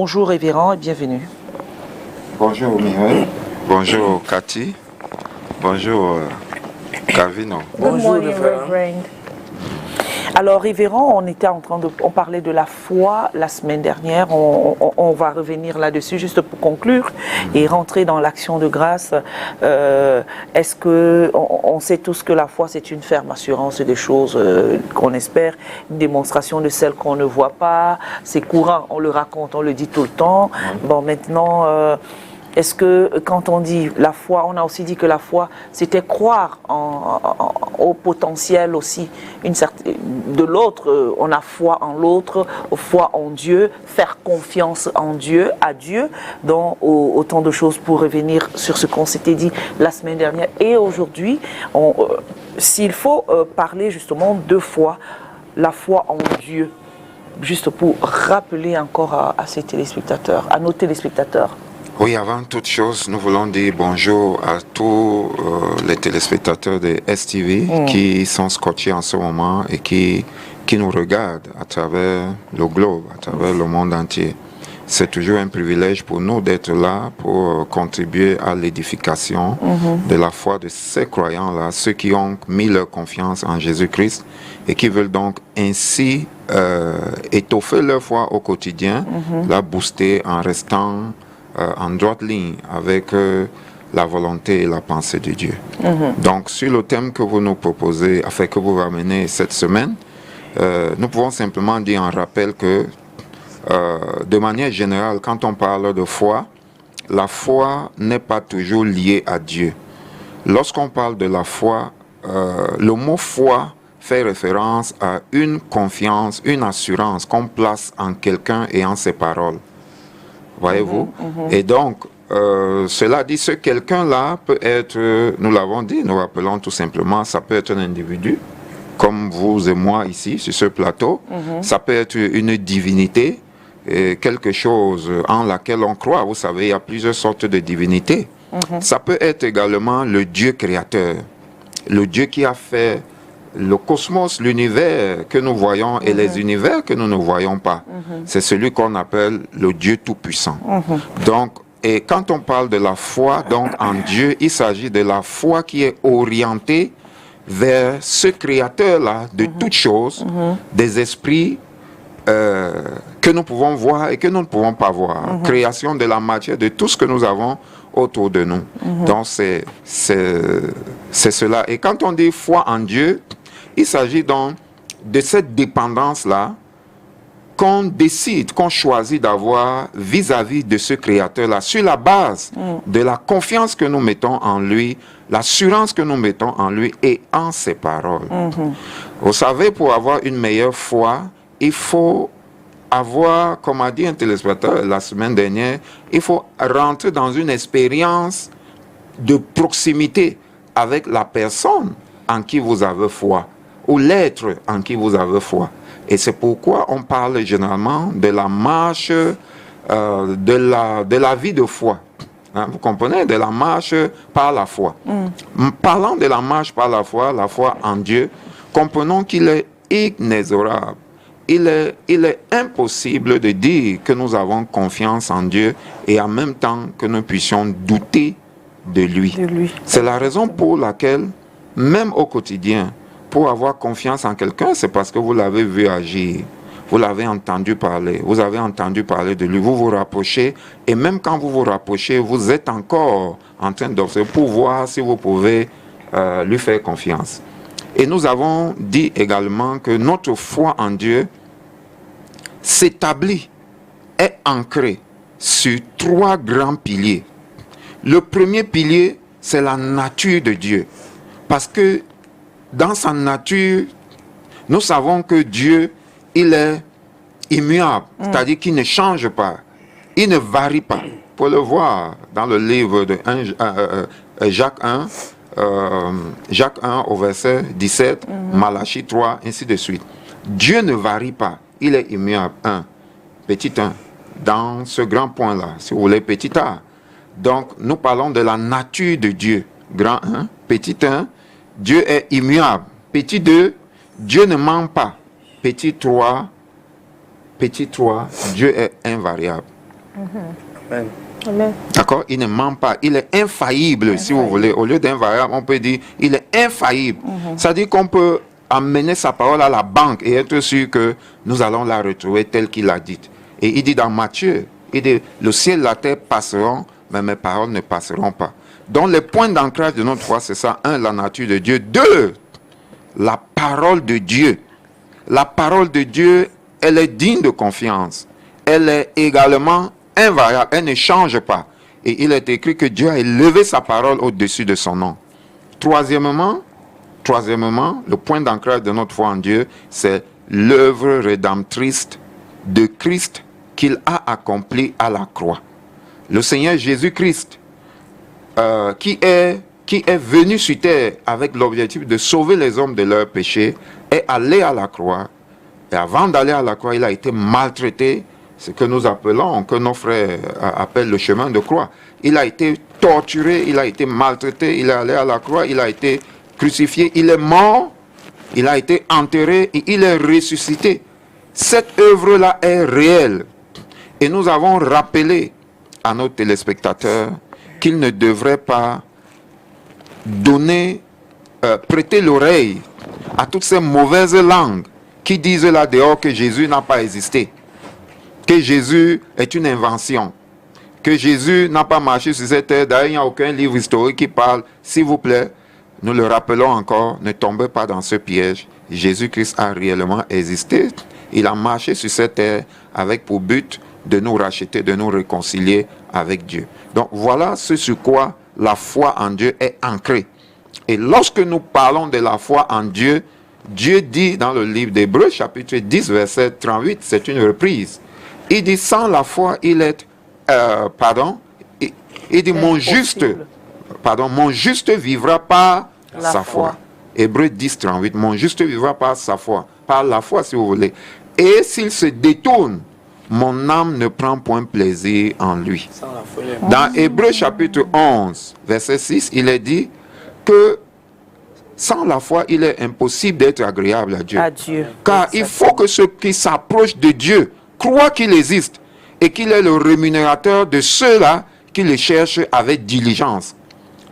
Bonjour révérend et bienvenue. Bonjour Mireille. Bonjour Cathy. Bonjour Calvino. Bonjour révérend. Alors révérend, on parlait de la foi la semaine dernière, on va revenir là-dessus juste pour conclure et rentrer dans l'action de grâce. Est-ce que on sait tous que la foi c'est une ferme assurance des choses qu'on espère, une démonstration de celles qu'on ne voit pas, c'est courant, on le raconte, on le dit tout le temps. Bon maintenant... est-ce que quand on dit la foi, on a aussi dit que la foi, c'était croire au potentiel aussi de l'autre. On a foi en l'autre, foi en Dieu, faire confiance en Dieu, à Dieu, dans autant de choses pour revenir sur ce qu'on s'était dit la semaine dernière. Et aujourd'hui, s'il faut parler justement de foi, la foi en Dieu, juste pour rappeler encore à ces téléspectateurs, à nos téléspectateurs. Oui, avant toute chose, nous voulons dire bonjour à tous les téléspectateurs de STV qui sont scotchés en ce moment et qui nous regardent à travers le globe, à travers le monde entier. C'est toujours un privilège pour nous d'être là pour contribuer à l'édification de la foi de ces croyants-là, ceux qui ont mis leur confiance en Jésus-Christ et qui veulent donc ainsi étoffer leur foi au quotidien, la booster en restant en droite ligne avec la volonté et la pensée de Dieu. Donc, sur le thème que vous nous proposez, afin que vous ramenez cette semaine, nous pouvons simplement dire en rappel que, de manière générale, quand on parle de foi, la foi n'est pas toujours liée à Dieu. Lorsqu'on parle de la foi, le mot foi fait référence à une confiance, une assurance qu'on place en quelqu'un et en ses paroles. Voyez-vous? Et donc, cela dit, ce quelqu'un-là peut être, nous l'avons dit, nous rappelons tout simplement, ça peut être un individu, comme vous et moi ici, sur ce plateau. Ça peut être une divinité, quelque chose en laquelle on croit. Vous savez, il y a plusieurs sortes de divinités. Ça peut être également le Dieu créateur, le Dieu qui a fait le cosmos, l'univers que nous voyons et les univers que nous ne voyons pas. C'est celui qu'on appelle le Dieu tout-puissant. Donc, et quand on parle de la foi donc en Dieu, il s'agit de la foi qui est orientée vers ce créateur-là de toutes choses, des esprits que nous pouvons voir et que nous ne pouvons pas voir. Création de la matière, de tout ce que nous avons autour de nous. Donc, c'est cela. Et quand on dit foi en Dieu, il s'agit donc de cette dépendance-là qu'on décide, qu'on choisit d'avoir vis-à-vis de ce Créateur-là, sur la base de la confiance que nous mettons en lui, l'assurance que nous mettons en lui et en ses paroles. Vous savez, pour avoir une meilleure foi, il faut avoir, comme a dit un téléspectateur la semaine dernière, il faut rentrer dans une expérience de proximité avec la personne en qui vous avez foi, ou l'être en qui vous avez foi. Et c'est pourquoi on parle généralement de la marche de la vie de foi. Vous comprenez? De la marche par la foi. Parlant de la marche par la foi en Dieu, comprenons qu'il est inexorable. Il est impossible de dire que nous avons confiance en Dieu et en même temps que nous puissions douter de lui. C'est la raison pour laquelle, même au quotidien, pour avoir confiance en quelqu'un, c'est parce que vous l'avez vu agir, vous l'avez entendu parler, vous avez entendu parler de lui, vous vous rapprochez, et même quand vous vous rapprochez, vous êtes encore en train d'observer pour voir si vous pouvez lui faire confiance. Et nous avons dit également que notre foi en Dieu s'établit, est ancrée sur 3 grands piliers. Le premier pilier, c'est la nature de Dieu. Parce que dans sa nature, nous savons que Dieu, il est immuable, c'est-à-dire qu'il ne change pas, il ne varie pas. Pour le voir dans le livre de Jacques 1 au verset 17, Malachie 3, ainsi de suite. Dieu ne varie pas, il est immuable. Petit 1, dans ce grand point-là, si vous voulez, petit a. Donc, nous parlons de la nature de Dieu. Grand 1, petit 1, Dieu est immuable. Petit 2, Dieu ne ment pas. Petit 3, Dieu est invariable. Amen. Amen. D'accord? Il ne ment pas. Il est infaillible, si vous voulez. Au lieu d'invariable, on peut dire il est infaillible. C'est-à-dire qu'on peut amener sa parole à la banque et être sûr que nous allons la retrouver telle qu'il l'a dite. Et il dit dans Matthieu, il dit, le ciel et la terre passeront, mais mes paroles ne passeront pas. Donc les points d'ancrage de notre foi, c'est ça. 1, la nature de Dieu. 2, la parole de Dieu. La parole de Dieu, elle est digne de confiance. Elle est également invariable, elle ne change pas. Et il est écrit que Dieu a élevé sa parole au-dessus de son nom. Troisièmement, le point d'ancrage de notre foi en Dieu, c'est l'œuvre rédemptrice de Christ qu'il a accomplie à la croix. Le Seigneur Jésus-Christ, qui est venu sur terre avec l'objectif de sauver les hommes de leurs péchés, est allé à la croix. Et avant d'aller à la croix, il a été maltraité, ce que nous appelons, que nos frères appellent le chemin de croix. Il a été torturé, il a été maltraité, il est allé à la croix, il a été crucifié, il est mort, il a été enterré et il est ressuscité. Cette œuvre-là est réelle. Et nous avons rappelé à nos téléspectateurs qu'ils ne devraient pas prêter l'oreille à toutes ces mauvaises langues qui disent là dehors que Jésus n'a pas existé, que Jésus est une invention, que Jésus n'a pas marché sur cette terre. D'ailleurs, il n'y a aucun livre historique qui parle. S'il vous plaît, nous le rappelons encore, ne tombez pas dans ce piège. Jésus-Christ a réellement existé. Il a marché sur cette terre avec pour but de nous racheter, de nous réconcilier avec Dieu. Donc voilà ce sur quoi la foi en Dieu est ancrée. Et lorsque nous parlons de la foi en Dieu, Dieu dit dans le livre d'Hébreux, chapitre 10, verset 38, c'est une reprise. Il dit, sans la foi, il est... il dit, mon juste vivra par sa foi. Hébreux 10, 38, mon juste vivra par sa foi. Par la foi, si vous voulez. Et s'il se détourne, mon âme ne prend point plaisir en lui. Dans Hébreux chapitre 11, verset 6, il est dit que sans la foi, il est impossible d'être agréable à Dieu. Car il faut que ceux qui s'approchent de Dieu croient qu'il existe et qu'il est le rémunérateur de ceux-là qui le cherchent avec diligence.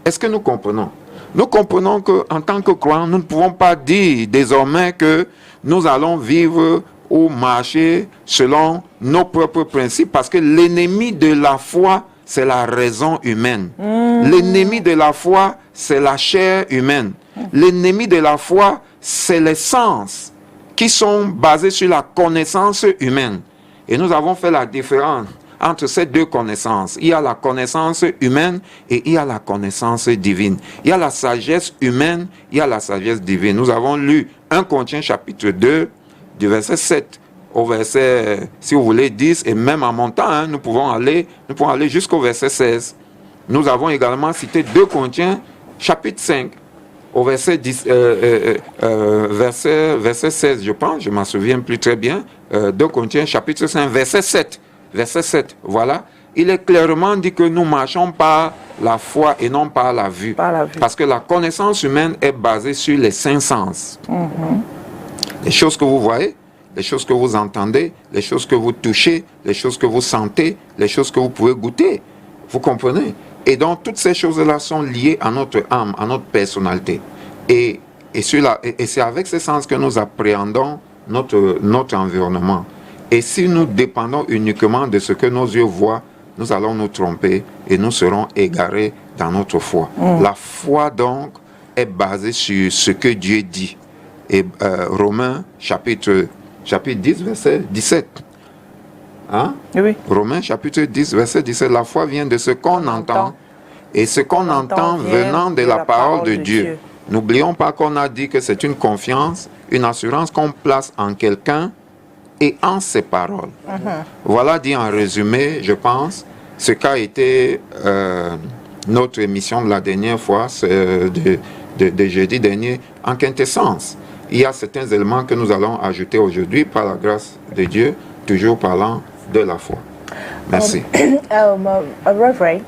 Est-ce que nous comprenons? Nous comprenons qu'en tant que croyants, nous ne pouvons pas dire désormais que nous allons vivre ou marcher selon nos propres principes, parce que l'ennemi de la foi, c'est la raison humaine. L'ennemi de la foi, c'est la chair humaine. L'ennemi de la foi, c'est les sens qui sont basés sur la connaissance humaine. Et nous avons fait la différence entre ces deux connaissances. Il y a la connaissance humaine et il y a la connaissance divine. Il y a la sagesse humaine, il y a la sagesse divine. Nous avons lu 1 Corinthiens chapitre 2, du verset 7 au verset, si vous voulez, 10, et même en montant, nous pouvons aller jusqu'au verset 16. Nous avons également cité 2 Corinthiens chapitre 5, au verset 10, verset 16, je pense, je m'en souviens plus très bien. 2 Corinthiens chapitre 5, verset 7. Verset 7, voilà. Il est clairement dit que nous marchons par la foi et non par la vue. Parce que la connaissance humaine est basée sur les 5 sens. Les choses que vous voyez, les choses que vous entendez, les choses que vous touchez, les choses que vous sentez, les choses que vous pouvez goûter. Vous comprenez? Et donc, toutes ces choses-là sont liées à notre âme, à notre personnalité. Et c'est avec ces sens que nous appréhendons notre environnement. Et si nous dépendons uniquement de ce que nos yeux voient, nous allons nous tromper et nous serons égarés dans notre foi. La foi, donc, est basée sur ce que Dieu dit. Et Romains chapitre 10, verset 17. Hein? Oui. Romains chapitre 10, verset 17. La foi vient de ce qu'on entend. Et ce qu'on entend venant de la parole de Dieu. N'oublions pas qu'on a dit que c'est une confiance, une assurance qu'on place en quelqu'un et en ses paroles. Voilà dit en résumé, je pense, ce qu'a été notre émission de la dernière fois, de jeudi dernier, en quintessence. Il y a certains éléments que nous allons ajouter aujourd'hui par la grâce de Dieu, toujours parlant de la foi. Merci. Reverend,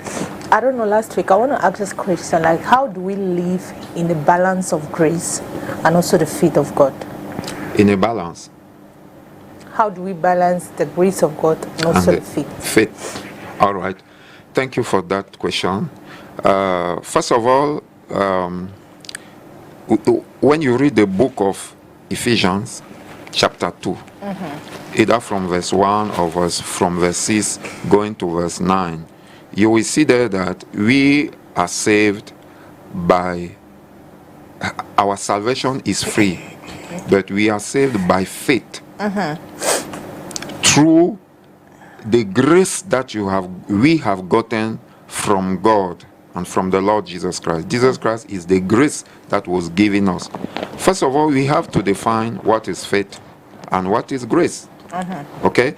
I don't know, last week I want to ask this question, like, how do we live in the balance of grace and also the faith of God? In a balance. How do we balance the grace of God and also the faith? Faith. All right. Thank you for that question. First of all, when you read the book of Ephesians, chapter 2, either from verse 1 or from verse 6 going to verse 9, you will see there that we are saved by, our salvation is free, but we are saved by faith through the grace that we have gotten from God and from the Lord Jesus Christ. Jesus Christ is the grace that was given us. First of all, we have to define what is faith and what is grace. Okay?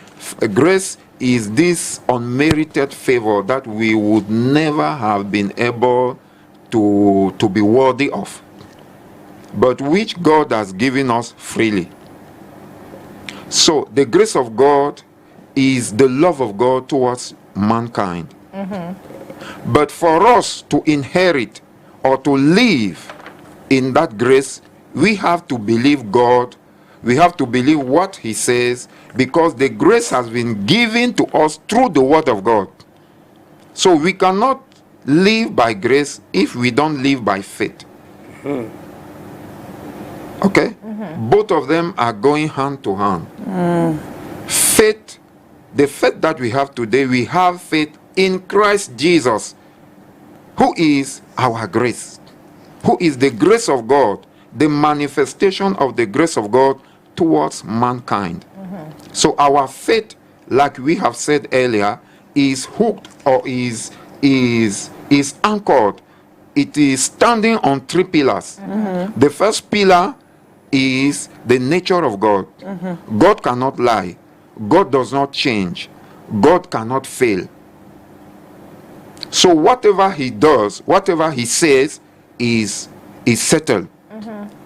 Grace is this unmerited favor that we would never have been able to be worthy of, but which God has given us freely. So the grace of God is the love of God towards mankind. But for us to inherit or to live in that grace, we have to believe God. We have to believe what He says, because the grace has been given to us through the Word of God. So we cannot live by grace if we don't live by faith. Okay? Both of them are going hand to hand. Faith, the faith that we have today, we have faith in Christ Jesus, who is our grace, who is the grace of God, the manifestation of the grace of God towards mankind. So our faith, like we have said earlier, is hooked or is anchored. It is standing on three pillars. The first pillar is the nature of God. God cannot lie. God does not change. God cannot fail. So whatever He does, whatever He says is settled.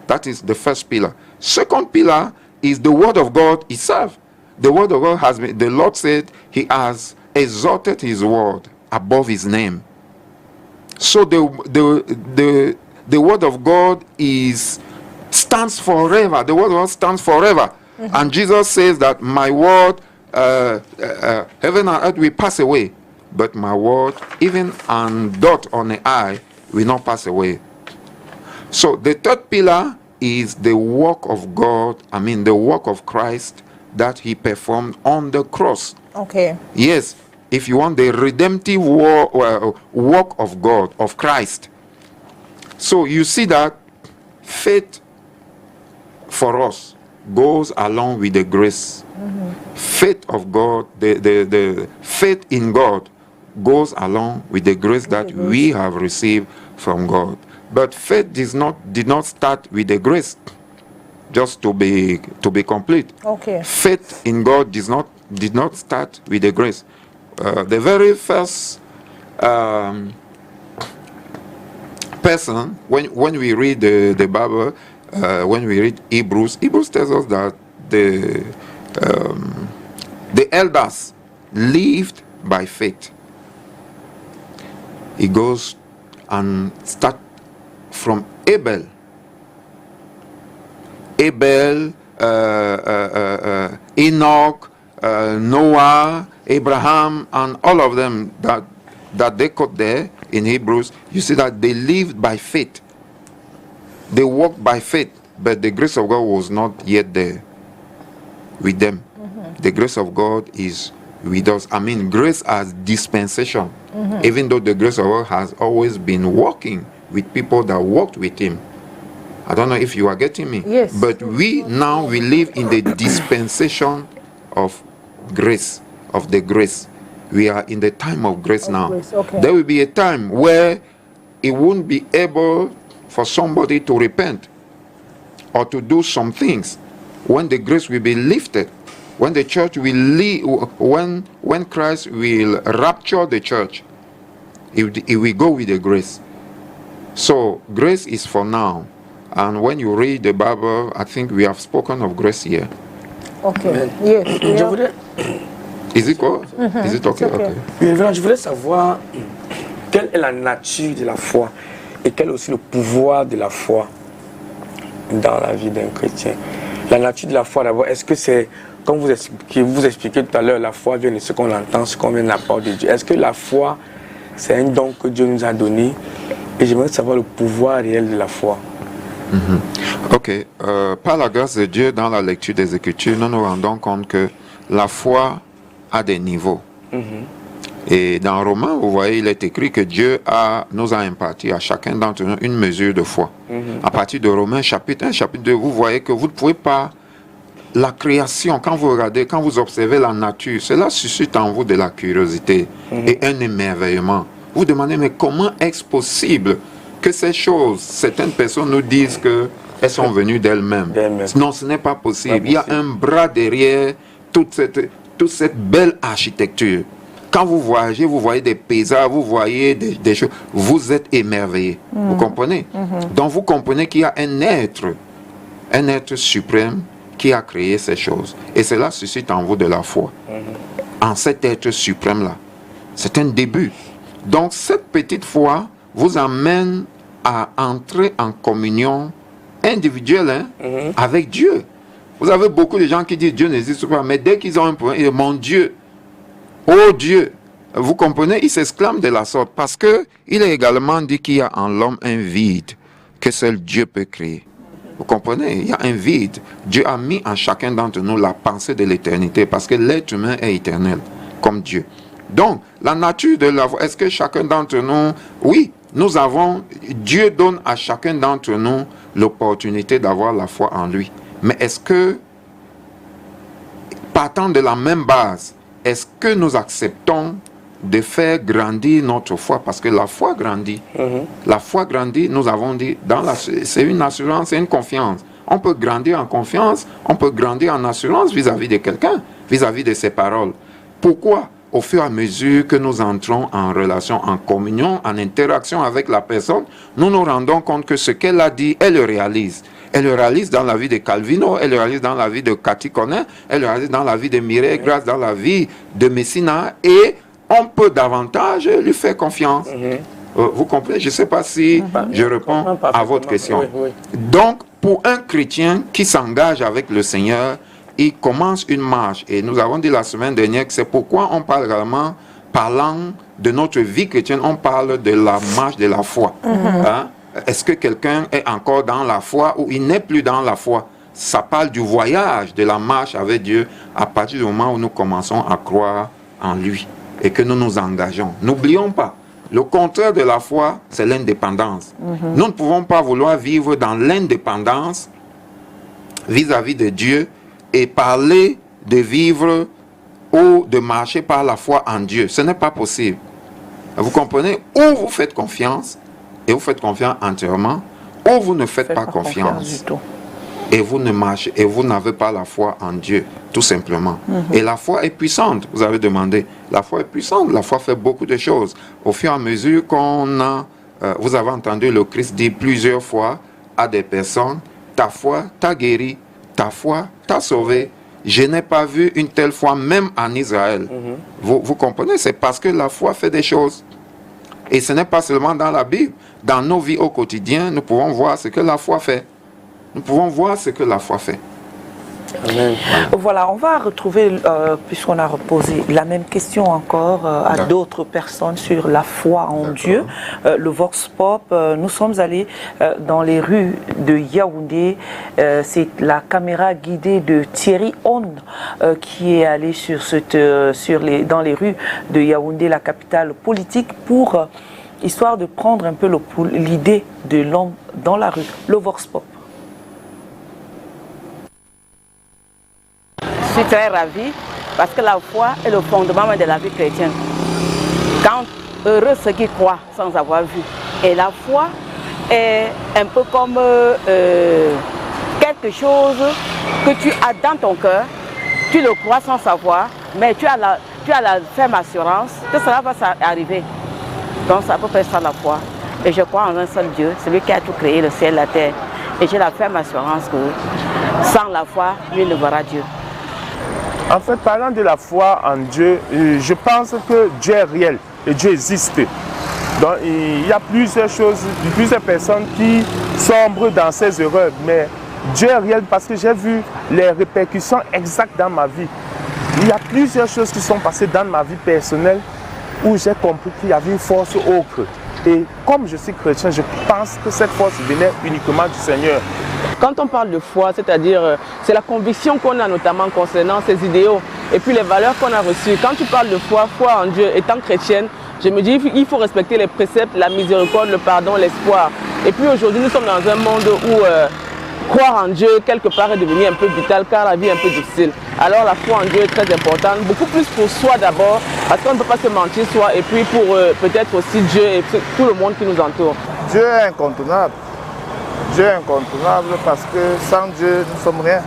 That is the first pillar. Second pillar is the Word of God itself. The Word of God has been, the Lord said He has exalted His Word above His name. So the Word of God stands forever. The Word of God stands forever. And Jesus says that my word, heaven and earth will pass away, but my word, even a dot on the I, will not pass away. So the third pillar is the work of God, the work of Christ that He performed on the cross. Okay. Yes, if you want, the redemptive work of God, of Christ. So you see that faith for us goes along with the grace. Faith of God, the faith in God goes along with the grace that we have received from God. But faith did not start with the grace, just to be complete. Okay. Faith in God did not start with the grace. The very first person, when we read the Bible, when we read Hebrews tells us that the elders lived by faith. It goes and start from Abel, Enoch, Noah, Abraham, and all of them that they quote there in Hebrews. You see that they lived by faith. They walked by faith, but the grace of God was not yet there with them. The grace of God is with us. Grace as dispensation, even though the grace of God has always been working with people that walked with Him. I don't know if you are getting me. Yes. But we live in the dispensation of grace, of the grace. We are in the time of grace now. Grace, okay. There will be a time where it won't be able for somebody to repent or to do some things, when the grace will be lifted, when the church will leave, when Christ will rapture the church, it will go with the grace. So grace is for now. And when you read the Bible, I think we have spoken of grace here. Okay. Yes. Je voudrais... Is it good? Is it okay? okay. Okay. Oui, révérend, je voulais savoir quelle est la nature de la foi et quel est aussi le pouvoir de la foi dans la vie d'un chrétien. La nature de la foi, d'abord, est-ce que c'est Comme vous expliquez tout à l'heure, la foi vient de ce qu'on entend, ce qu'on vient de la part de Dieu. Est-ce que la foi, c'est un don que Dieu nous a donné? Et j'aimerais savoir le pouvoir réel de la foi. Ok. Par la grâce de Dieu, dans la lecture des Écritures, nous nous rendons compte que la foi a des niveaux. Et dans Romains, vous voyez, il est écrit que Dieu nous a imparti à chacun d'entre nous une mesure de foi. À partir de Romains chapitre 1, chapitre 2, vous voyez que vous ne pouvez pas... La création, quand vous regardez, quand vous observez la nature, cela suscite en vous de la curiosité et un émerveillement. Vous demandez, mais comment est-ce possible que ces choses, certaines personnes nous disent qu'elles sont venues d'elles-mêmes? Non, ce n'est pas possible. Il y a un bras derrière toute cette belle architecture. Quand vous voyagez, vous voyez des paysages, vous voyez des choses, vous êtes émerveillés. Vous comprenez? Donc vous comprenez qu'il y a un être suprême qui a créé ces choses. Et cela suscite en vous de la foi. En cet être suprême-là. C'est un début. Donc cette petite foi vous amène à entrer en communion individuelle avec Dieu. Vous avez beaucoup de gens qui disent Dieu n'existe pas, mais dès qu'ils ont un problème, ils disent mon Dieu, oh Dieu. Vous comprenez, ils s'exclament de la sorte parce que il est également dit qu'il y a en l'homme un vide que seul Dieu peut créer. Vous comprenez? Il y a un vide. Dieu a mis en chacun d'entre nous la pensée de l'éternité parce que l'être humain est éternel, comme Dieu. Donc, la nature de la foi, est-ce que chacun d'entre nous... Oui, Dieu donne à chacun d'entre nous l'opportunité d'avoir la foi en lui. Mais est-ce que, partant de la même base, est-ce que nous acceptons de faire grandir notre foi, parce que la foi grandit. La foi grandit, nous avons dit, c'est une assurance, c'est une confiance. On peut grandir en confiance, on peut grandir en assurance vis-à-vis de quelqu'un, vis-à-vis de ses paroles. Pourquoi? Au fur et à mesure que nous entrons en relation, en communion, en interaction avec la personne, nous nous rendons compte que ce qu'elle a dit, elle le réalise. Elle le réalise dans la vie de Calvino, elle le réalise dans la vie de Cathy Conner, elle le réalise dans la vie de Mireille Grace, dans la vie de Messina, et on peut davantage lui faire confiance. Vous comprenez? Je ne sais pas si je réponds à votre question. Donc, pour un chrétien qui s'engage avec le Seigneur, il commence une marche. Et nous avons dit la semaine dernière que c'est pourquoi on parle également, parlant de notre vie chrétienne, on parle de la marche de la foi. Est-ce que quelqu'un est encore dans la foi ou il n'est plus dans la foi? Ça parle du voyage, de la marche avec Dieu à partir du moment où nous commençons à croire en lui et que nous nous engageons. N'oublions pas, le contraire de la foi, c'est l'indépendance. Nous ne pouvons pas vouloir vivre dans l'indépendance vis-à-vis de Dieu et parler de vivre ou de marcher par la foi en Dieu. Ce n'est pas possible. Vous comprenez? Ou vous faites confiance, et vous faites confiance entièrement, ou vous ne faites pas confiance. Du tout. Et vous ne marchez, et vous n'avez pas la foi en Dieu, tout simplement. Et la foi est puissante, vous avez demandé. La foi est puissante, la foi fait beaucoup de choses. Au fur et à mesure qu'on a, vous avez entendu le Christ dire plusieurs fois à des personnes, ta foi t'a guéri, ta foi t'a sauvé. Je n'ai pas vu une telle foi même en Israël. Vous comprenez? C'est parce que la foi fait des choses. Et ce n'est pas seulement dans la Bible. Dans nos vies au quotidien, nous pouvons voir ce que la foi fait. Nous pouvons voir ce que la foi fait. Amen. Voilà, on va retrouver, puisqu'on a reposé la même question encore à d'autres personnes sur la foi en Dieu. Le Vox Pop, nous sommes allés dans les rues de Yaoundé. C'est la caméra guidée de Thierry Hone qui est allé dans les rues de Yaoundé, la capitale politique, pour histoire de prendre un peu l'idée de l'homme dans la rue. Le Vox Pop. Je suis très ravie parce que la foi est le fondement de la vie chrétienne. Quand heureux ceux qui croient sans avoir vu. Et la foi est un peu comme quelque chose que tu as dans ton cœur, tu le crois sans savoir, mais tu as la ferme assurance que cela va arriver. Donc c'est à peu près ça la foi. Et je crois en un seul Dieu, celui qui a tout créé, le ciel et la terre. Et j'ai la ferme assurance que sans la foi, lui ne verra Dieu. En fait, parlant de la foi en Dieu, je pense que Dieu est réel et Dieu existe. Donc, il y a plusieurs choses, plusieurs personnes qui sombrent dans ces erreurs. Mais Dieu est réel parce que j'ai vu les répercussions exactes dans ma vie. Il y a plusieurs choses qui sont passées dans ma vie personnelle où j'ai compris qu'il y avait une force autre. Et comme je suis chrétien, je pense que cette force venait uniquement du Seigneur. Quand on parle de foi, c'est-à-dire c'est la conviction qu'on a notamment concernant ces idéaux et puis les valeurs qu'on a reçues. Quand tu parles de foi, foi en Dieu, étant chrétienne, je me dis qu'il faut respecter les préceptes, la miséricorde, le pardon, l'espoir. Et puis aujourd'hui, nous sommes dans un monde où croire en Dieu, quelque part, est devenu un peu vital car la vie est un peu difficile. Alors la foi en Dieu est très importante, beaucoup plus pour soi d'abord, parce qu'on ne peut pas se mentir soi, et puis pour peut-être aussi Dieu et tout le monde qui nous entoure. Dieu est incontournable. Dieu est incontournable parce que sans Dieu, nous ne sommes rien.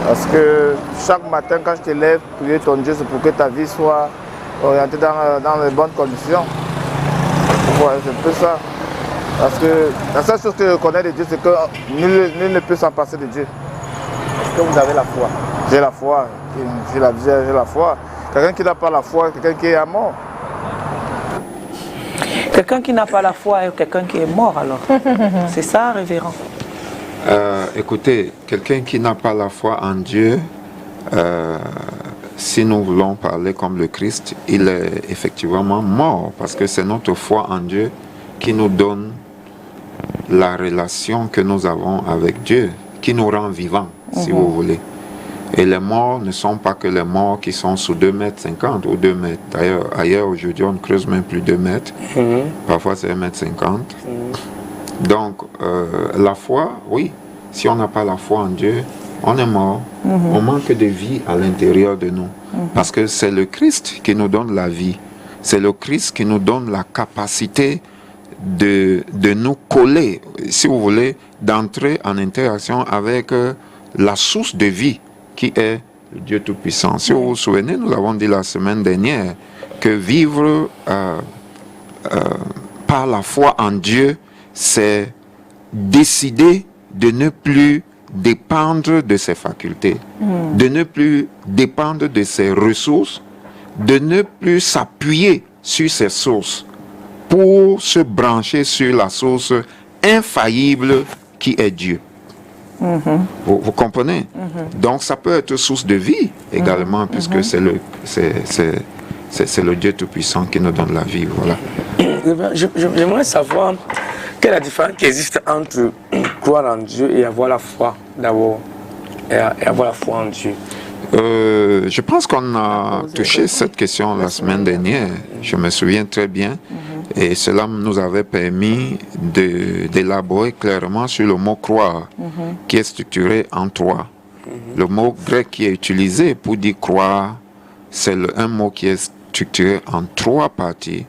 Parce que chaque matin, quand je te lève, prier ton Dieu, c'est pour que ta vie soit orientée dans les bonnes conditions. Ouais, c'est un peu ça. Parce que la seule chose que je connais de Dieu, c'est que nul ne peut s'en passer de Dieu. Est-ce que vous avez la foi? J'ai la foi. J'ai la foi. Quelqu'un qui n'a pas la foi, quelqu'un qui est à mort. Quelqu'un qui n'a pas la foi est quelqu'un qui est mort alors. C'est ça, révérend? Écoutez, quelqu'un qui n'a pas la foi en Dieu, si nous voulons parler comme le Christ, il est effectivement mort parce que c'est notre foi en Dieu qui nous donne la relation que nous avons avec Dieu, qui nous rend vivants, si vous voulez. Et les morts ne sont pas que les morts qui sont sous 2,50 mètres ou 2 mètres. D'ailleurs, ailleurs, aujourd'hui, on ne creuse même plus 2 mètres. Parfois, c'est 1,50 mètre. Donc, la foi, oui, si on n'a pas la foi en Dieu, on est mort. On manque de vie à l'intérieur de nous. Parce que c'est le Christ qui nous donne la vie. C'est le Christ qui nous donne la capacité de nous coller, si vous voulez, d'entrer en interaction avec la source de vie qui est le Dieu Tout-Puissant. Si vous vous souvenez, nous l'avons dit la semaine dernière, que vivre par la foi en Dieu, c'est décider de ne plus dépendre de ses facultés, de ne plus dépendre de ses ressources, de ne plus s'appuyer sur ses sources pour se brancher sur la source infaillible qui est Dieu. Vous comprenez? Donc ça peut être source de vie également, puisque c'est le Dieu Tout-Puissant qui nous donne la vie. Voilà. J'aimerais savoir quelle est la différence qui existe entre croire en Dieu et avoir la foi d'abord, et avoir la foi en Dieu. Je pense qu'on a touché cette question la semaine dernière, je me souviens très bien, et cela nous avait permis d'élaborer clairement sur le mot croire, qui est structuré en 3. Le mot grec qui est utilisé pour dire croire, c'est un mot qui est structuré en 3 parties,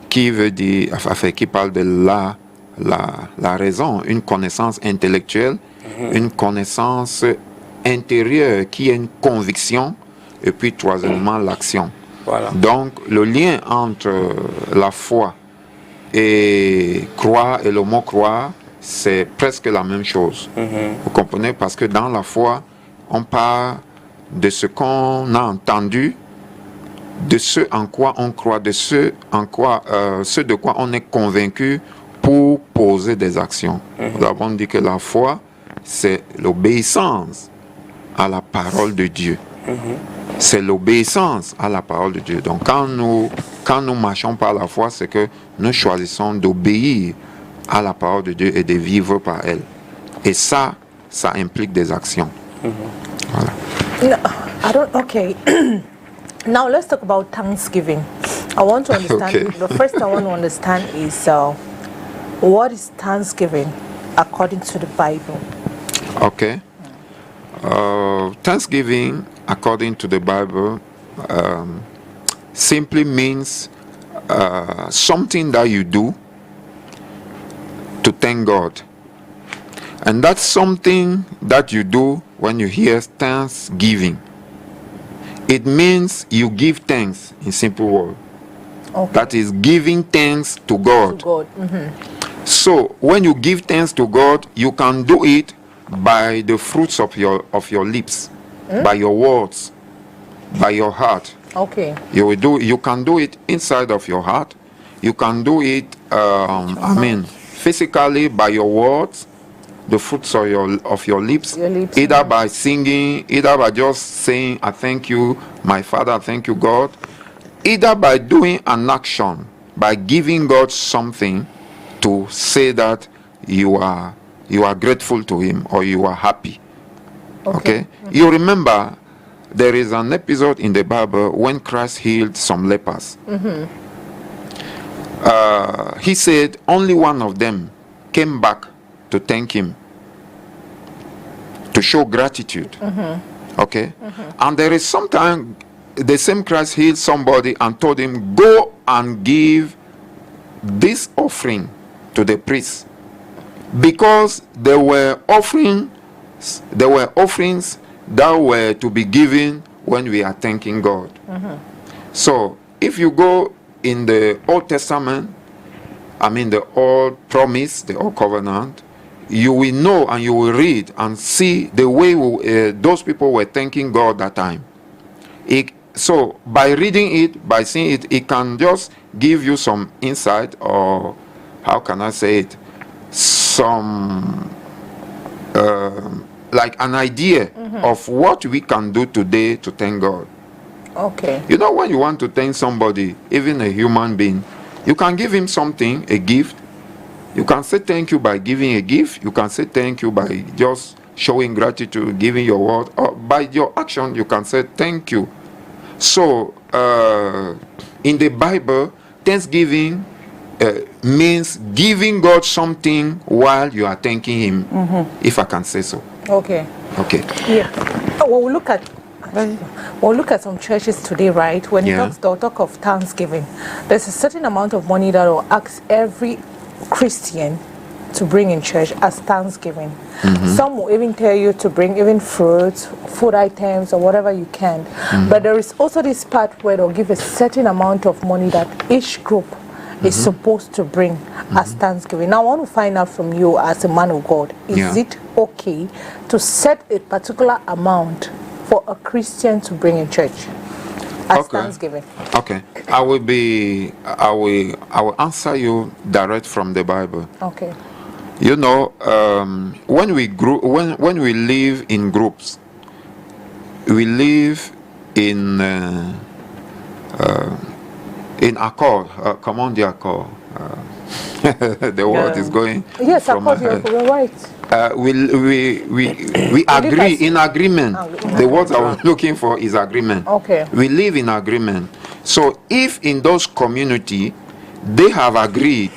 qui veut dire, enfin, qui parle de la raison, une connaissance intellectuelle, une connaissance intérieure qui est une conviction, et puis troisièmement l'action. Voilà. Donc le lien entre la foi et croire et le mot croire, c'est presque la même chose. Vous comprenez? Parce que dans la foi, on parle de ce qu'on a entendu, de ce en quoi on croit, de ce de quoi on est convaincu pour poser des actions. Nous avons dit que la foi, c'est l'obéissance à la parole de Dieu. C'est l'obéissance à la parole de Dieu. Donc quand nous marchons par la foi, c'est que nous choisissons d'obéir à la parole de Dieu et de vivre par elle. Et ça implique des actions. Voilà. No, okay. Now let's talk about Thanksgiving. I want to understand, Okay. the first I want to understand is what is Thanksgiving according to the Bible? Okay. Thanksgiving, according to the Bible, simply means something that you do to thank God. And that's something that you do when you hear Thanksgiving. It means you give thanks, in simple words. Okay. That is giving thanks to God. To God. So when you give thanks to God, you can do it by the fruits of your lips, by your words, by your heart. Okay. You can do it inside of your heart. You can do it, physically by your words, the fruits of your lips, Your lips, either by singing, either by just saying, I thank you, my Father, I thank you, God, either by doing an action, by giving God something to say that you are grateful to him or you are happy. Okay? You remember there is an episode in the Bible when Christ healed some lepers. He said only one of them came back to thank him, to show gratitude. Okay? And there is sometimes the same Christ healed somebody and told him, go and give this offering to the priest, because there were offerings that were to be given when we are thanking God. So if you go in the Old Testament, I mean the Old Promise, the Old Covenant, you will know and you will read and see the way those people were thanking God that time. So by reading it, by seeing it, it can just give you some insight, or how can I say it, some like an idea of what we can do today to thank God. Okay. You know, when you want to thank somebody, even a human being, you can give him something, a gift. You can say thank you by giving a gift. You can say thank you by just showing gratitude, giving your word, or by your action you can say thank you. So in the Bible, thanksgiving means giving God something while you are thanking him, if I can say so. Okay. Okay. Yeah. When we look at some churches today, right? When they'll talk of Thanksgiving, there's a certain amount of money that will ask every Christian to bring in church as Thanksgiving. Some will even tell you to bring even fruits, food items, or whatever you can. But there is also this part where they'll give a certain amount of money that each group is supposed to bring as Thanksgiving. Now I want to find out from you as a man of God, is it okay to set a particular amount for a Christian to bring in church as Thanksgiving? Okay. I will answer you direct from the Bible. Okay. You know, when we live in groups, we live in accord. Come on, the accord. The word is going. Yes, accord. You're right. We agree in agreement. The word I was looking for is agreement. Okay. We live in agreement. So if in those community they have agreed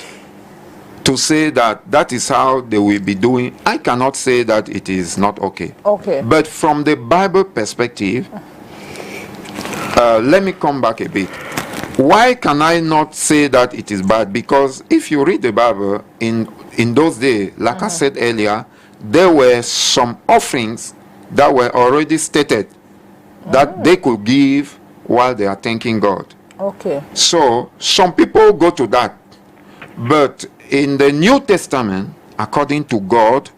to say that is how they will be doing, I cannot say that it is not okay. Okay. But from the Bible perspective, let me come back a bit. Why can I not say that it is bad? Because if you read the Bible in those days, like I said earlier, there were some offerings that were already stated that they could give while they are thanking God. Okay. So some people go to that. But in the New Testament, according to God,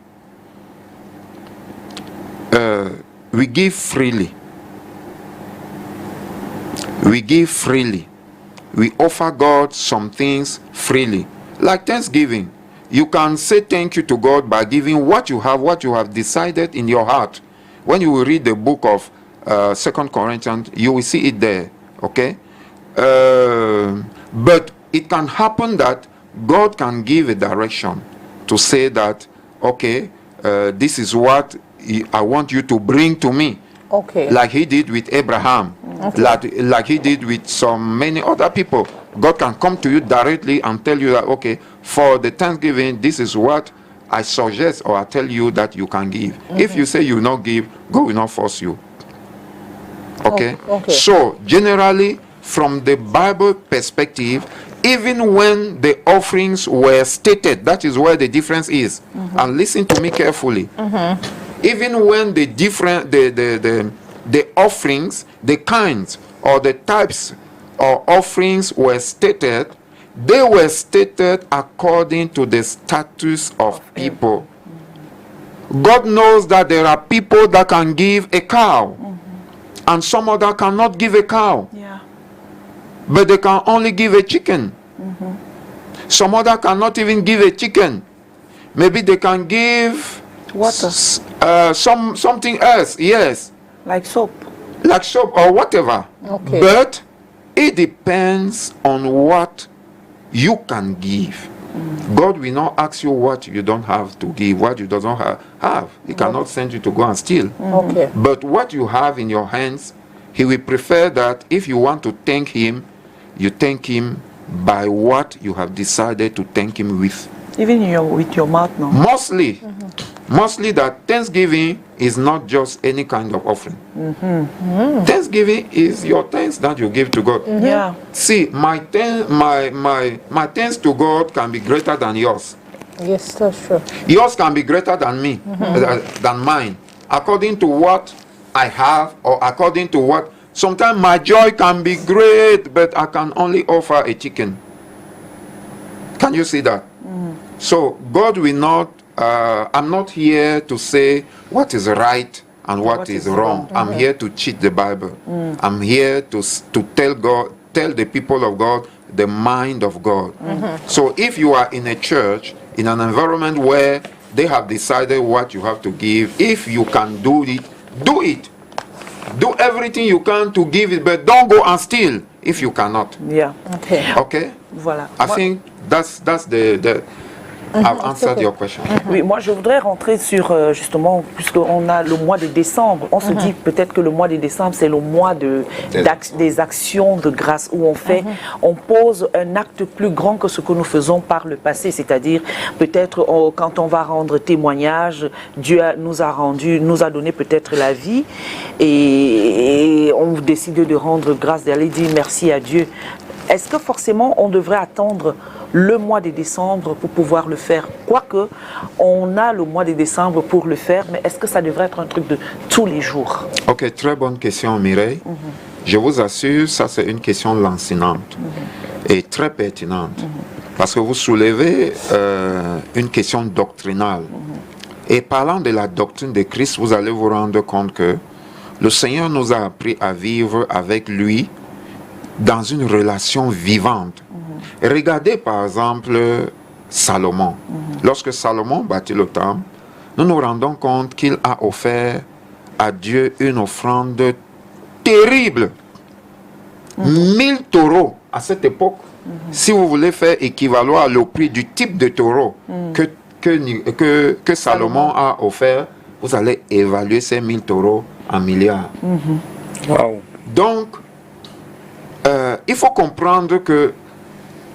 we give freely. We give freely. We offer God some things freely. Like Thanksgiving. You can say thank you to God by giving what you have decided in your heart. When you will read the book of 2 Corinthians, you will see it there. Okay? But it can happen that God can give a direction to say that, okay, this is what I want you to bring to me. Okay. Like he did with Abraham, like he did with so many other people. God can come to you directly and tell you that, okay, for the Thanksgiving, this is what I suggest, or I tell you that you can give. If you say you will not give, God will not force you. Okay? Okay. So, generally, from the Bible perspective, even when the offerings were stated, that is where the difference is. And listen to me carefully. Even when the offerings, the kinds or the types of offerings were stated, they were stated according to the status of people. God knows that there are people that can give a cow, and some other cannot give a cow. Yeah. But they can only give a chicken. Some other cannot even give a chicken. Maybe they can give Water. Something else, yes. Like soap. Like soap or whatever. Okay. But it depends on what you can give. God will not ask you what you don't have to give, what you don't have. He cannot send you to go and steal. Okay. But what you have in your hands, he will prefer that if you want to thank him, you thank him by what you have decided to thank him with. Even with your mouth now. Mostly that Thanksgiving is not just any kind of offering. Thanksgiving is your thanks that you give to God. Yeah. See, my thanks to God can be greater than yours. Yes, that's true. Yours can be greater than me, than mine, according to what I have or according to what. Sometimes my joy can be great, but I can only offer a chicken. Can you see that? So God will not. I'm not here to say what is right and what is wrong. I'm here to cheat the Bible. I'm here to tell the people of God the mind of God. So if you are in a church, in an environment where they have decided what you have to give, if you can do it, do it. Do everything you can to give it, but don't go and steal if you cannot. Yeah. Okay. Okay? Voilà. I think that's the I've answered your question. Oui, moi je voudrais rentrer sur justement, puisqu'on a le mois de décembre, on se dit peut-être que le mois de décembre c'est le mois des actions de grâce où on pose un acte plus grand que ce que nous faisons par le passé, c'est-à-dire peut-être quand on va rendre témoignage, Dieu nous a donné peut-être la vie et on décide de rendre grâce, d'aller dire merci à Dieu. Est-ce que forcément on devrait attendre le mois de décembre pour pouvoir le faire? Quoique, on a le mois de décembre pour le faire, mais est-ce que ça devrait être un truc de tous les jours? Ok, très bonne question, Mireille. Je vous assure, ça c'est une question lancinante et très pertinente. Parce que vous soulevez une question doctrinale. Et parlant de la doctrine de Christ, vous allez vous rendre compte que le Seigneur nous a appris à vivre avec lui dans une relation vivante. Regardez par exemple Salomon. Lorsque Salomon bâtit le temple, nous nous rendons compte qu'il a offert à Dieu une offrande terrible. 1000 taureaux à cette époque. Si vous voulez faire équivaloir le prix du type de taureau que Salomon a offert, vous allez évaluer ces 1000 taureaux en milliards. Wow. Donc, il faut comprendre que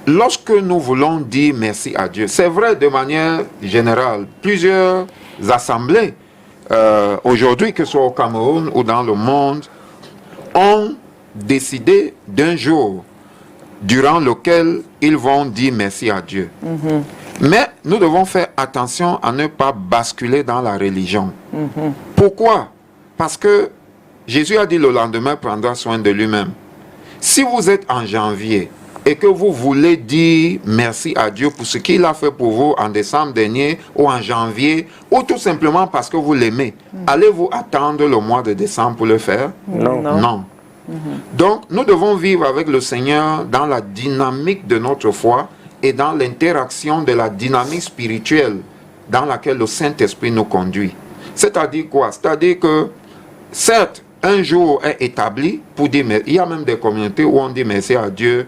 lorsque nous voulons dire merci à Dieu, c'est vrai de manière générale, plusieurs assemblées, aujourd'hui, que ce soit au Cameroun ou dans le monde, ont décidé d'un jour durant lequel ils vont dire merci à Dieu. Mais nous devons faire attention à ne pas basculer dans la religion. Pourquoi? Parce que Jésus a dit le lendemain prendra soin de lui-même. Si vous êtes en janvier et que vous voulez dire merci à Dieu pour ce qu'il a fait pour vous en décembre dernier ou en janvier, ou tout simplement parce que vous l'aimez, allez-vous attendre le mois de décembre pour le faire? Non. Donc, nous devons vivre avec le Seigneur dans la dynamique de notre foi et dans l'interaction de la dynamique spirituelle dans laquelle le Saint-Esprit nous conduit. C'est-à-dire quoi? C'est-à-dire que, certes, un jour est établi pour dire, mais il y a même des communautés où on dit merci à Dieu.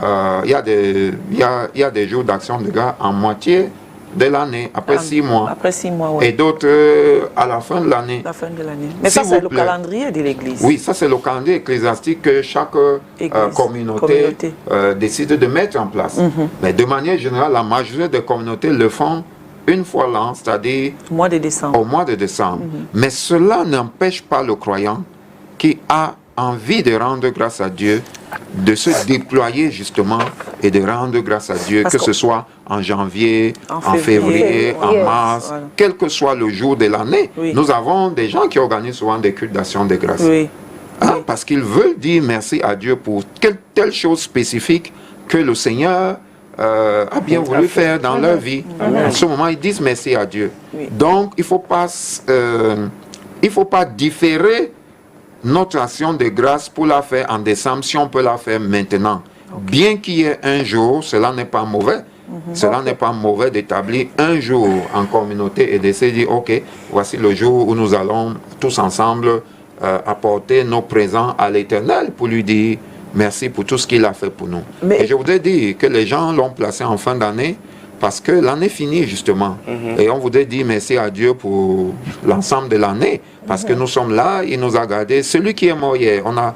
Il y a des jours d'action de grâce en moitié de l'année, après 6 mois. Après 6 mois, oui. Et d'autres à la fin de l'année. La fin de l'année. Mais ça, c'est le calendrier de l'Église. Oui, ça, c'est le calendrier ecclésiastique que chaque communauté décide de mettre en place. Mais de manière générale, la majorité des communautés le font une fois l'an, c'est-à-dire au mois de décembre. Mais cela n'empêche pas le croyant qui a envie de rendre grâce à Dieu, de se déployer justement et de rendre grâce à Dieu, que ce soit en janvier, en février, en mars, voilà. Quel que soit le jour de l'année. Nous avons des gens qui organisent souvent des cultes d'action de grâce. Parce qu'ils veulent dire merci à Dieu pour telle chose spécifique que le Seigneur a bien voulu faire dans leur vie. En ce moment, ils disent merci à Dieu. Donc, il ne faut pas différer notre action de grâce pour la faire en décembre si on peut la faire maintenant. Bien qu'il y ait un jour, cela n'est pas mauvais, Cela n'est pas mauvais d'établir un jour en communauté et d'essayer de dire, ok, voici le jour où nous allons tous ensemble apporter nos présents à l'Éternel pour lui dire merci pour tout ce qu'il a fait pour nous. Et je voudrais dire que les gens l'ont placé en fin d'année parce que l'année finit justement. Et on voudrait dire merci à Dieu pour l'ensemble de l'année parce que nous sommes là, il nous a gardés. Celui qui est mort hier, on a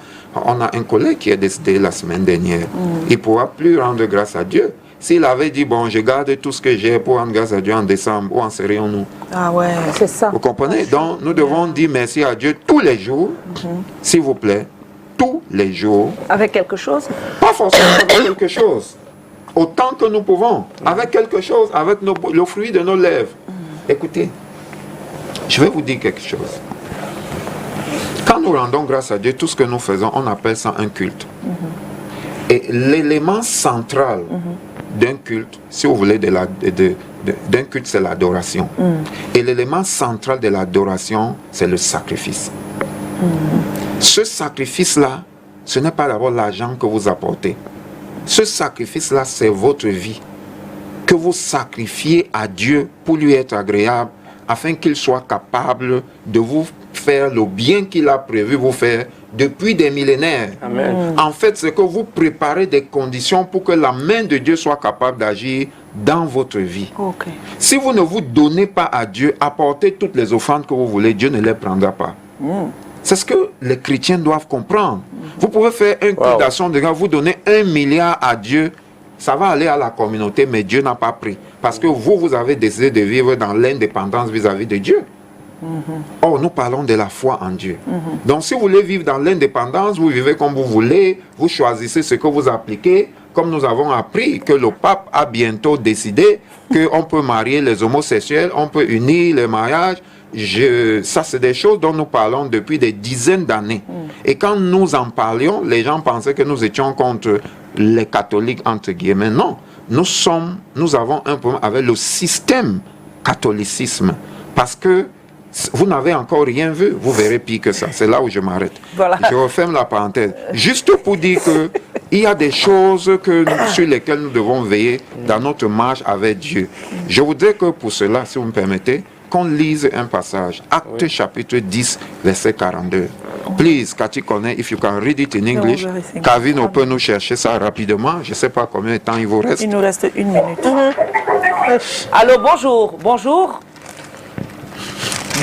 un collègue qui est décédé la semaine dernière. Il ne pourra plus rendre grâce à Dieu. S'il avait dit, bon, je garde tout ce que j'ai pour rendre grâce à Dieu en décembre, où en serions-nous? Ah ouais, c'est ça. Vous comprenez? Donc, nous devons dire merci à Dieu tous les jours, s'il vous plaît, tous les jours. Avec quelque chose? Pas forcément avec quelque chose. Autant que nous pouvons. Avec quelque chose, avec le fruit de nos lèvres. Écoutez, je vais vous dire quelque chose. Quand nous rendons grâce à Dieu, tout ce que nous faisons, on appelle ça un culte. Et l'élément central d'un culte, si vous voulez, d'un culte, c'est l'adoration. Et l'élément central de l'adoration, c'est le sacrifice. Ce sacrifice-là, ce n'est pas d'abord l'argent que vous apportez. Ce sacrifice-là, c'est votre vie. Que vous sacrifiez à Dieu pour lui être agréable, afin qu'il soit capable de vous faire le bien qu'il a prévu vous faire depuis des millénaires. Amen. En fait, c'est que vous préparez des conditions pour que la main de Dieu soit capable d'agir dans votre vie. Okay. Si vous ne vous donnez pas à Dieu, apportez toutes les offrandes que vous voulez, Dieu ne les prendra pas. C'est ce que les chrétiens doivent comprendre. Vous pouvez faire un culte d'action de grâce, vous donnez 1 milliard à Dieu, ça va aller à la communauté, mais Dieu n'a pas pris. Parce que vous avez décidé de vivre dans l'indépendance vis-à-vis de Dieu. Or, nous parlons de la foi en Dieu. Donc, si vous voulez vivre dans l'indépendance, vous vivez comme vous voulez, vous choisissez ce que vous appliquez, comme nous avons appris que le pape a bientôt décidé qu'on peut marier les homosexuels, on peut unir les mariages. Ça, c'est des choses dont nous parlons depuis des dizaines d'années. Et quand nous en parlions, les gens pensaient que nous étions contre les catholiques, entre guillemets. Non, nous avons un problème avec le système catholicisme. Parce que vous n'avez encore rien vu, vous verrez pire que ça. C'est là où je m'arrête. Voilà. Je referme la parenthèse. Juste pour dire qu'il y a des choses sur lesquelles nous devons veiller dans notre marche avec Dieu. Je voudrais que pour cela, si vous me permettez, qu'on lise un passage. Actes chapitre 10, verset 42. Please, Cathy connaît, if you can read it in English. Kavin peut nous chercher ça rapidement. Je ne sais pas combien de temps il vous reste. Il nous reste 1 minute. Allô, bonjour. Bonjour.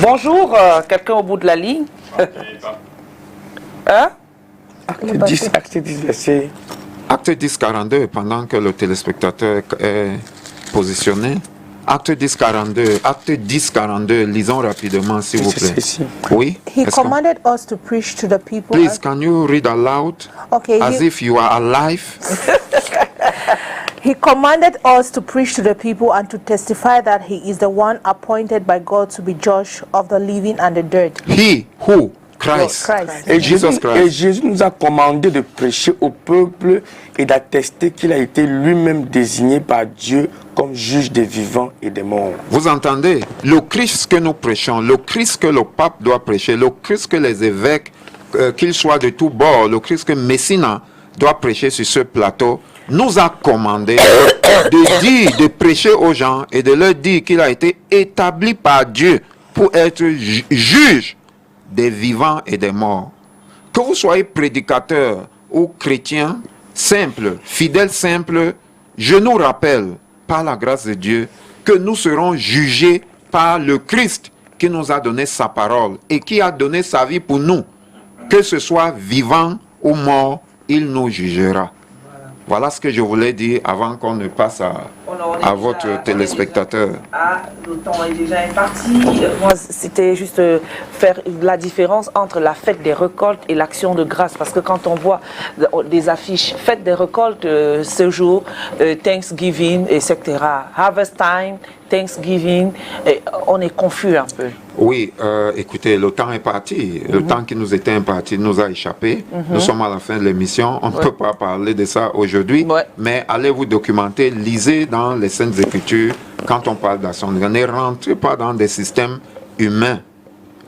Bonjour, quelqu'un au bout de la ligne? Hein? Acte 10, verset. Acte 10, 42, pendant que le téléspectateur est positionné. Acte 10, 42. Acte 10, 42. Lisons rapidement, s'il vous plaît. Oui? He commanded us to preach to the people. Please, can you read aloud? Okay. As if you are alive. He commanded us to preach to the people and to testify that he is the one appointed by God to be judge of the living and the dead. He, who? Christ. Et Jésus nous a commandé de prêcher au peuple et d'attester qu'il a été lui-même désigné par Dieu comme juge des vivants et des morts. Vous entendez? Le Christ que nous prêchons, le Christ que le pape doit prêcher, le Christ que les évêques, qu'ils soient de tous bords, le Christ que Messina doit prêcher sur ce plateau, nous a commandé de prêcher aux gens et de leur dire qu'il a été établi par Dieu pour être juge des vivants et des morts. Que vous soyez prédicateur ou chrétien, simple, fidèle simple, je nous rappelle, par la grâce de Dieu, que nous serons jugés par le Christ qui nous a donné sa parole et qui a donné sa vie pour nous. Que ce soit vivant ou mort, il nous jugera. Voilà ce que je voulais dire avant qu'on ne passe à votre téléspectateur. Le temps est déjà imparti. Moi, c'était juste faire la différence entre la fête des récoltes et l'action de grâce. Parce que quand on voit des affiches, fête des récoltes ce jour, Thanksgiving, etc., Harvest Time, Thanksgiving, on est confus un peu. Oui, écoutez, le temps est parti. Le temps qui nous était imparti nous a échappé. Nous sommes à la fin de l'émission. On ne peut pas parler de ça aujourd'hui. Mais allez vous documenter, lisez dans les Saintes Écritures quand on parle d'action. Ne rentrez pas dans des systèmes humains.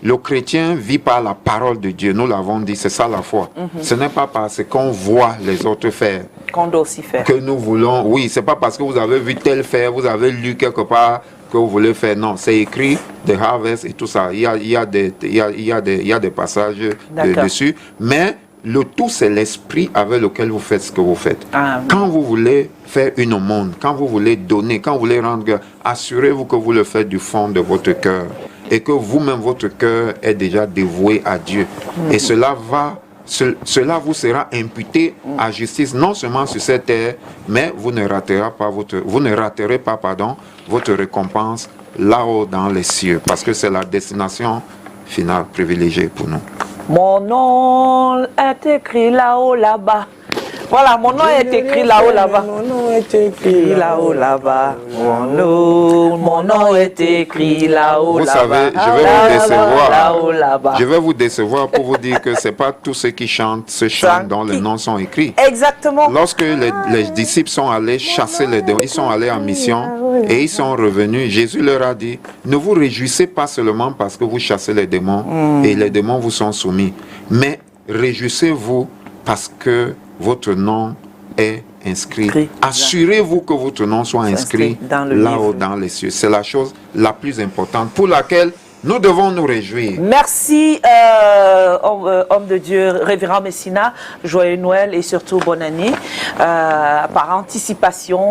le chrétien vit par la parole de Dieu. Nous l'avons dit, c'est ça la foi. Ce n'est pas parce qu'on voit les autres faire qu'on doit aussi faire. que nous voulons. Oui, c'est pas parce que vous avez vu tel faire, vous avez lu quelque part que vous voulez faire. Non, c'est écrit The Harvest et tout ça. Il y a des passages dessus. Mais le tout, c'est l'esprit avec lequel vous faites ce que vous faites. Ah, oui. Quand vous voulez faire une aumône, quand vous voulez donner, quand vous voulez rendre grâce, assurez-vous que vous le faites du fond de votre cœur et que vous-même, votre cœur est déjà dévoué à Dieu. Et cela vous sera imputé à justice, non seulement sur cette terre, mais vous ne raterez pas votre récompense là-haut dans les cieux, parce que c'est la destination finale privilégiée pour nous. Mon nom est écrit là-haut, là-bas. Voilà, mon nom est écrit là-haut, là-bas. Mon nom est écrit Là-haut, là-bas. Mon nom est écrit là-haut, Vous là-bas. savez, je vais vous décevoir. Là-haut, là-bas. Je vais vous décevoir pour vous dire que ce n'est pas tous ceux qui chantent ce chant dont les noms sont écrits. Exactement. Lorsque les disciples sont allés chasser les démons, ils sont allés en mission et ils sont revenus, Jésus leur a dit, ne vous réjouissez pas seulement parce que vous chassez les démons et les démons vous sont soumis, mais réjouissez-vous parce que votre nom est inscrit. Assurez-vous que votre nom soit inscrit là-haut dans les cieux. C'est la chose la plus importante pour laquelle nous devons nous réjouir. Merci, homme de Dieu, révérend Messina. Joyeux Noël et surtout bonne année. Par anticipation,